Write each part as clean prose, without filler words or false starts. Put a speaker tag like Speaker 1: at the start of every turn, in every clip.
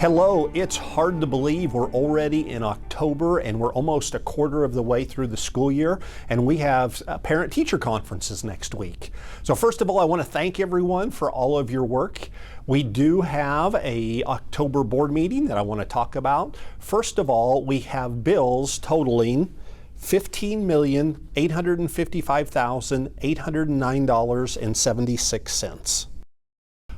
Speaker 1: Hello, it's hard to believe we're already in October and we're almost a quarter of the way through the school year, and we have parent-teacher conferences next week. So first of all, I want to thank everyone for all of your work. We do have a October board meeting that I want to talk about. First of all, we have bills totaling $15,855,809.76.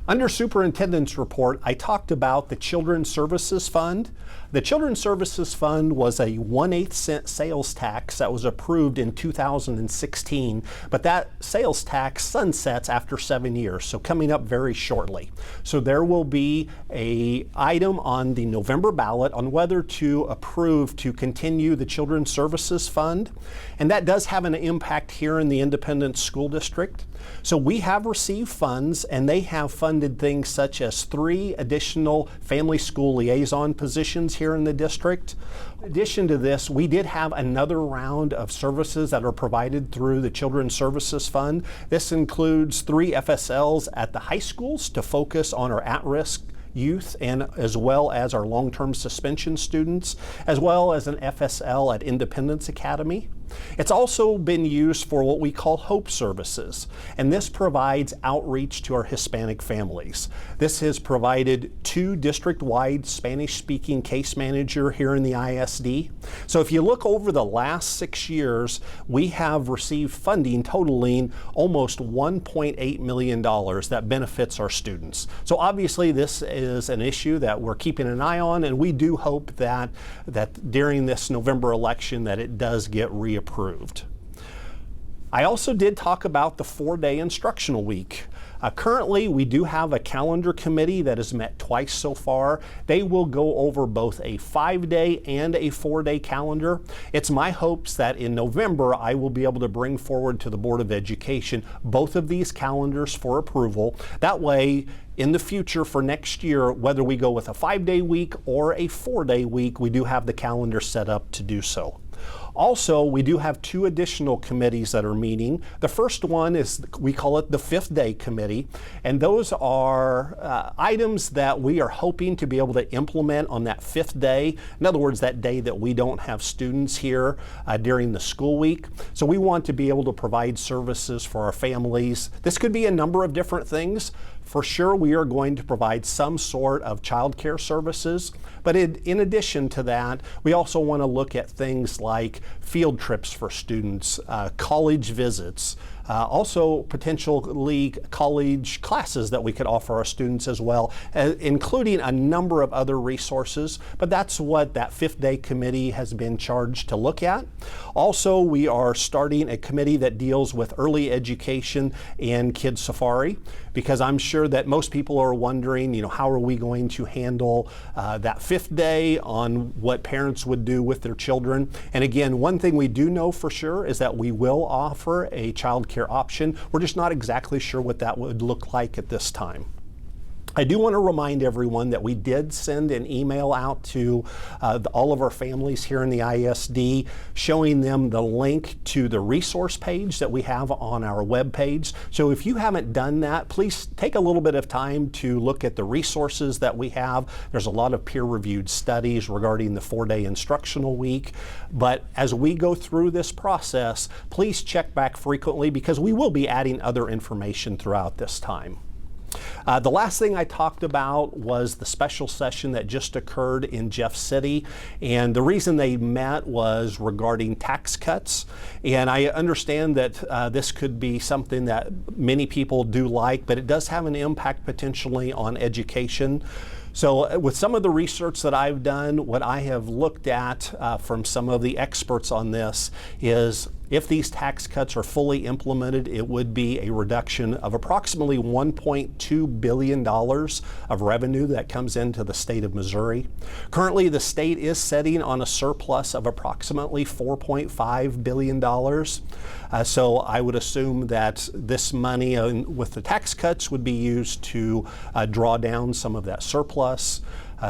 Speaker 1: Under Superintendent's Report, I talked about the Children's Services Fund. The Children's Services Fund was a 1/8 cent sales tax that was approved in 2016, but that sales tax sunsets after 7 years, so coming up very shortly. So there will be an item on the November ballot on whether to approve to continue the Children's Services Fund, and that does have an impact here in the Independent School District. So we have received funds, and they have funded things such as 3 additional family school liaison positions here in the district. In addition to this, we did have another round of services that are provided through the Children's Services Fund. This includes 3 FSLs at the high schools to focus on our at-risk youth, and as well as our long-term suspension students, as well as an FSL at Independence Academy. It's also been used for what we call Hope Services, and this provides outreach to our Hispanic families. This has provided 2 district-wide Spanish-speaking case manager here in the ISD. So if you look over the last 6 years, we have received funding totaling almost $1.8 million that benefits our students. So obviously this is an issue that we're keeping an eye on, and we do hope that during this November election that it does get reapproved. I also did talk about the 4-day instructional week. Currently, we do have a calendar committee that has met twice so far. They will go over both a 5-day and a 4-day calendar. It's my hopes that in November, I will be able to bring forward to the Board of Education both of these calendars for approval. That way, in the future for next year, whether we go with a 5-day week or a 4-day week, we do have the calendar set up to do so. Also, we do have 2 additional committees that are meeting. The first one is, we call it the 5th Day Committee, and those are items that we are hoping to be able to implement on that 5th day. In other words, that day that we don't have students here during the school week. So we want to be able to provide services for our families. This could be a number of different things. For sure, we are going to provide some sort of child care services, but in addition to that, we also want to look at things like field trips for students, college visits, also potentially college classes that we could offer our students as well, including a number of other resources, but that's what that 5th Day Committee has been charged to look at. Also, we are starting a committee that deals with early education and Kids Safari, because I'm sure that most people are wondering, how are we going to handle that 5th day on what parents would do with their children. And again, one thing we do know for sure is that we will offer a child care option. We're just not exactly sure what that would look like at this time. I do want to remind everyone that we did send an email out to all of our families here in the ISD, showing them the link to the resource page that we have on our web page. So if you haven't done that, please take a little bit of time to look at the resources that we have. There's a lot of peer-reviewed studies regarding the 4-day instructional week. But as we go through this process, please check back frequently, because we will be adding other information throughout this time. The last thing I talked about was the special session that just occurred in Jeff City, and the reason they met was regarding tax cuts. And I understand that this could be something that many people do like, but it does have an impact potentially on education. So with some of the research that I've done, what I have looked at from some of the experts on this is, if these tax cuts are fully implemented, it would be a reduction of approximately $1.2 billion of revenue that comes into the state of Missouri. Currently, the state is sitting on a surplus of approximately $4.5 billion. So I would assume that this money with the tax cuts would be used to draw down some of that surplus.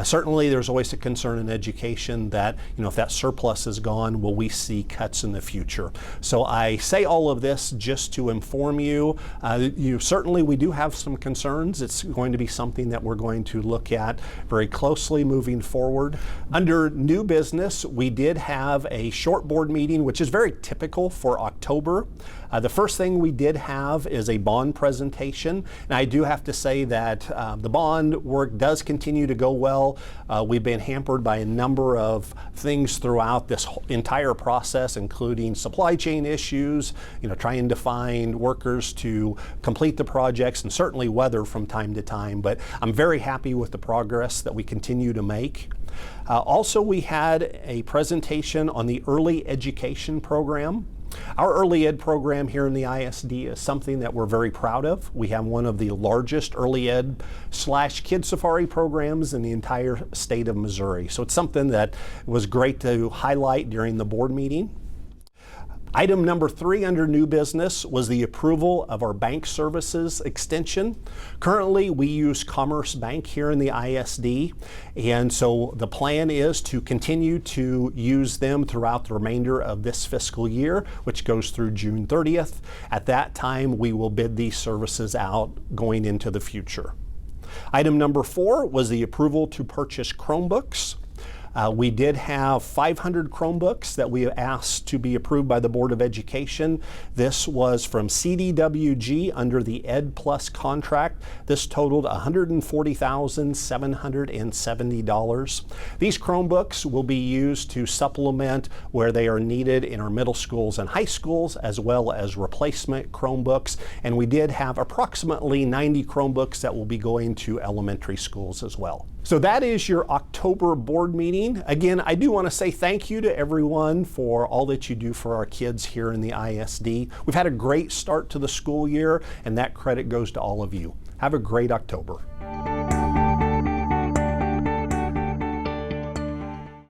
Speaker 1: Certainly there's always a concern in education that, if that surplus is gone, will we see cuts in the future? So I say all of this just to inform you. Certainly we do have some concerns. It's going to be something that we're going to look at very closely moving forward. Under new business, we did have a short board meeting, which is very typical for October. The first thing we did have is a bond presentation, and I do have to say that the bond work does continue to go well. We've been hampered by a number of things throughout this entire process, including supply chain issues, trying to find workers to complete the projects, and certainly weather from time to time. But I'm very happy with the progress that we continue to make. Also, we had a presentation on the early education program. Our early ed program here in the ISD is something that we're very proud of. We have one of the largest early ed / Kid Safari programs in the entire state of Missouri. So it's something that was great to highlight during the board meeting. Item number 3 under new business was the approval of our bank services extension. Currently, we use Commerce Bank here in the ISD, and so the plan is to continue to use them throughout the remainder of this fiscal year, which goes through June 30th. At that time, we will bid these services out going into the future. Item number 4 was the approval to purchase Chromebooks. We did have 500 Chromebooks that we asked to be approved by the Board of Education. This was from CDWG under the Ed Plus contract. This totaled $140,770. These Chromebooks will be used to supplement where they are needed in our middle schools and high schools, as well as replacement Chromebooks. And we did have approximately 90 Chromebooks that will be going to elementary schools as well. So that is your October board meeting. Again, I do want to say thank you to everyone for all that you do for our kids here in the ISD. We've had a great start to the school year, and that credit goes to all of you. Have a great October.